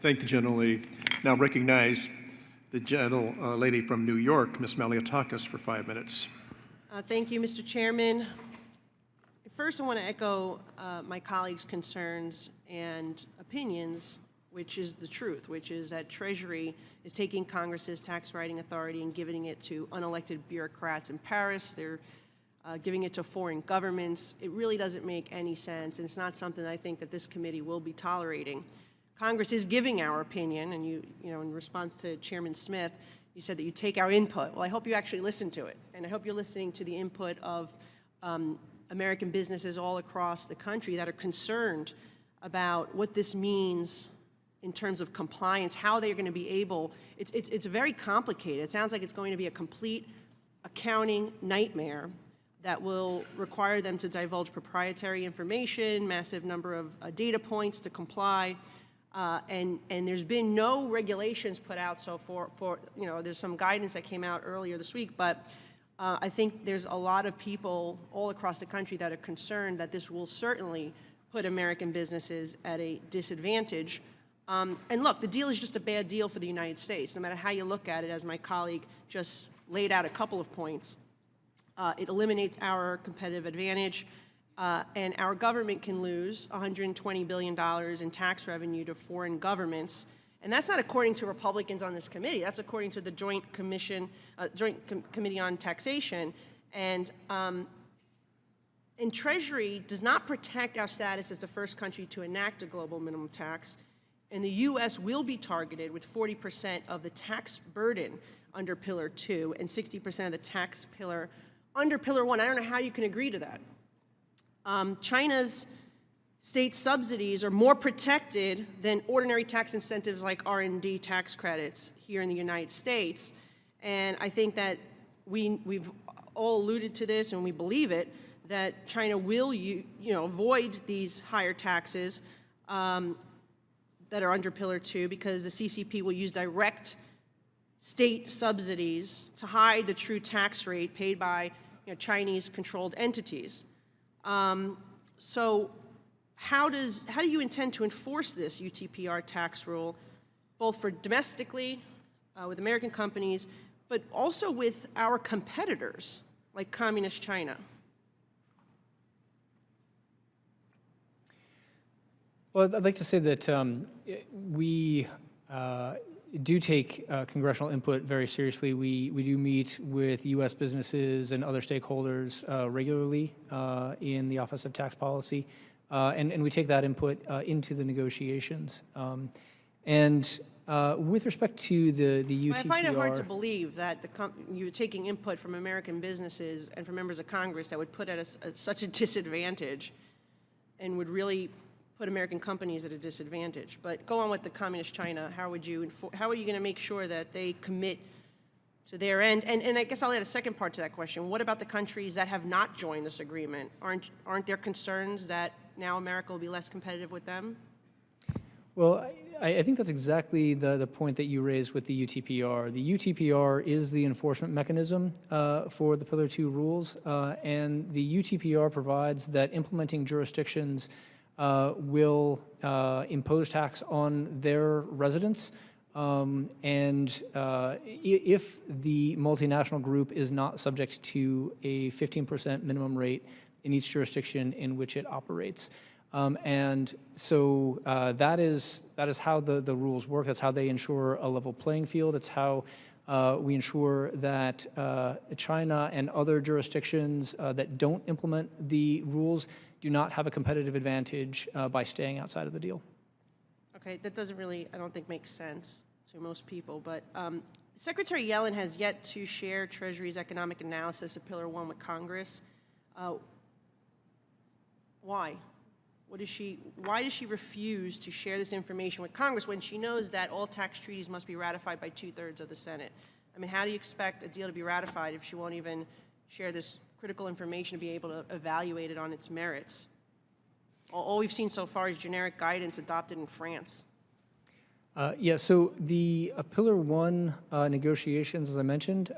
Thank the gentlelady. Now recognize the gentlelady from New York, Ms. Malliotakis, for 5 minutes. Thank you, Mr. Chairman. First, I want to echo my colleagues' concerns and opinions, which is the truth, which is that Treasury is taking Congress's tax writing authority and giving it to unelected bureaucrats in Paris. They're giving it to foreign governments. It really doesn't make any sense, and it's not something I think that this committee will be tolerating. Congress is giving our opinion, and you know, in response to Chairman Smith, you said that you take our input. Well, I hope you actually listen to it, and I hope you're listening to the input of American businesses all across the country that are concerned about what this means in terms of compliance, how they're going to be able, it's very complicated. It sounds like it's going to be a complete accounting nightmare that will require them to divulge proprietary information, massive number of data points to comply, and there's been no regulations put out so for you know, there's some guidance that came out earlier this week, but I think there's a lot of people all across the country that are concerned that this will certainly put American businesses at a disadvantage. And look, the deal is just a bad deal for the United States, no matter how you look at it, as my colleague just laid out a couple of points. It eliminates our competitive advantage, and our government can lose $120 billion in tax revenue to foreign governments. And that's not according to Republicans on this committee. That's according to the Joint Committee on Taxation. And Treasury does not protect our status as the first country to enact a global minimum tax. And the U.S. will be targeted with 40% of the tax burden under Pillar 2 and 60% of the tax pillar under Pillar 1. I don't know how you can agree to that. China's state subsidies are more protected than ordinary tax incentives like R&D tax credits here in the United States. And I think that we've all alluded to this, and we believe it, that China will avoid these higher taxes that are under Pillar 2 because the CCP will use direct state subsidies to hide the true tax rate paid by Chinese-controlled entities. So how do you intend to enforce this UTPR tax rule, both for domestically with American companies, but also with our competitors like Communist China? Well, I'd like to say that we do take congressional input very seriously. We do meet with U.S. businesses and other stakeholders regularly in the Office of Tax Policy, and we take that input into the negotiations. With respect to the UTPR... I find it hard to believe that you're taking input from American businesses and from members of Congress that would put us at such a disadvantage and would really put American companies at a disadvantage. But go on with the Communist China. How are you going to make sure that they commit to their end? And I guess I'll add a second part to that question. What about the countries that have not joined this agreement? Aren't there concerns that now America will be less competitive with them? Well, I think that's exactly the point that you raised with the UTPR. The UTPR is the enforcement mechanism for the Pillar 2 rules, and the UTPR provides that implementing jurisdictions will impose tax on their residents, and if the multinational group is not subject to a 15% minimum rate in each jurisdiction in which it operates. And so that is how the rules work. That's how they ensure a level playing field. It's how we ensure that China and other jurisdictions that don't implement the rules do not have a competitive advantage by staying outside of the deal. Okay, that doesn't really, I don't think, make sense to most people. But Secretary Yellen has yet to share Treasury's economic analysis of Pillar 1 with Congress. Why? Why does she refuse to share this information with Congress when she knows that all tax treaties must be ratified by 2/3 of the Senate? I mean, how do you expect a deal to be ratified if she won't even share this critical information to be able to evaluate it on its merits? All we've seen so far is generic guidance adopted in France. Yeah, so the Pillar 1 negotiations, as I mentioned,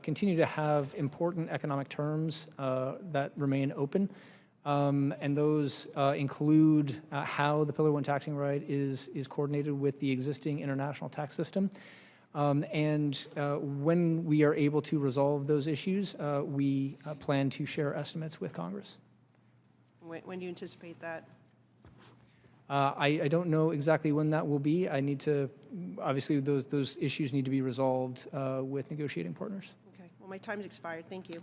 continue to have important economic terms that remain open. And those include how the Pillar 1 taxing right is coordinated with the existing international tax system. And when we are able to resolve those issues, we plan to share estimates with Congress. When do you anticipate that? I don't know exactly when that will be. I need to, obviously, those issues need to be resolved with negotiating partners. Okay, well, my time's expired. Thank you.